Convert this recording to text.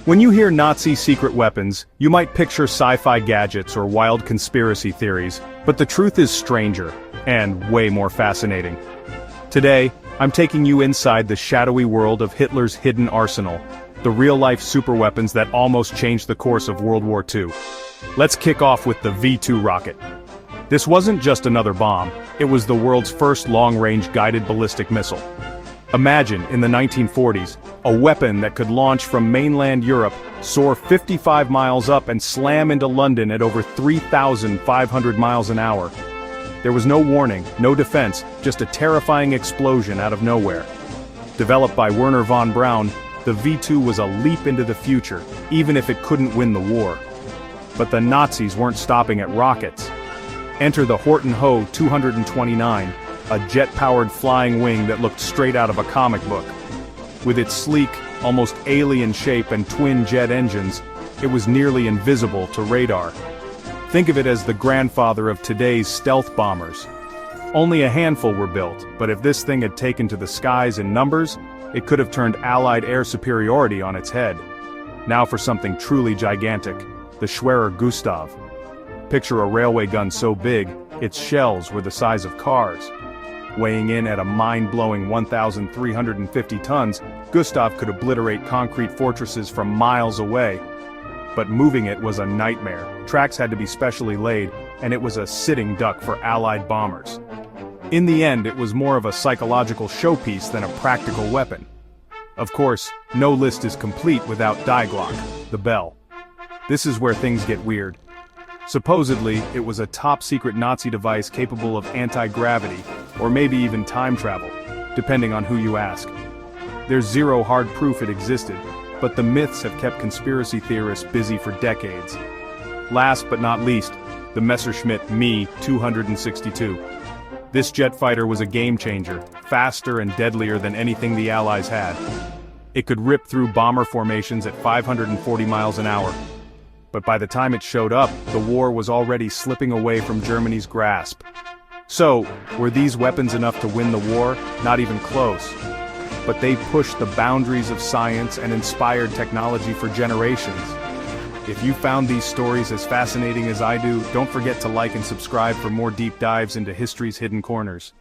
When you hear Nazi secret weapons, you might picture sci-fi gadgets or wild conspiracy theories, but the truth is stranger, and way more fascinating. Today, I'm taking you inside the shadowy world of Hitler's hidden arsenal, the real-life superweapons that almost changed the course of World War II. Let's kick off with the V-2 rocket. This wasn't just another bomb, it was the world's first long-range guided ballistic missile. Imagine, in the 1940s, a weapon that could launch from mainland Europe, soar 55 miles up and slam into London at over 3,500 miles an hour. There was no warning, no defense, just a terrifying explosion out of nowhere. Developed by Wernher von Braun, the V-2 was a leap into the future, even if it couldn't win the war. But the Nazis weren't stopping at rockets. Enter the Horton Ho 229, a jet-powered flying wing that looked straight out of a comic book. With its sleek, almost alien shape and twin jet engines, it was nearly invisible to radar. Think of it as the grandfather of today's stealth bombers. Only a handful were built, but if this thing had taken to the skies in numbers, it could have turned Allied air superiority on its head. Now for something truly gigantic, the Schwerer Gustav. Picture a railway gun so big, its shells were the size of cars. Weighing in at a mind-blowing 1,350 tons, Gustav could obliterate concrete fortresses from miles away. But moving it was a nightmare. Tracks had to be specially laid, and it was a sitting duck for Allied bombers. In the end, it was more of a psychological showpiece than a practical weapon. Of course, no list is complete without Die Glock, the bell. This is where things get weird. Supposedly, it was a top-secret Nazi device capable of anti-gravity, or maybe even time travel, depending on who you ask. There's zero hard proof it existed, but the myths have kept conspiracy theorists busy for decades. Last but not least, the Messerschmitt Me 262. This jet fighter was a game-changer, faster and deadlier than anything the Allies had. It could rip through bomber formations at 540 miles an hour. But by the time it showed up, the war was already slipping away from Germany's grasp. So, were these weapons enough to win the war? Not even close. But they pushed the boundaries of science and inspired technology for generations. If you found these stories as fascinating as I do, don't forget to like and subscribe for more deep dives into history's hidden corners.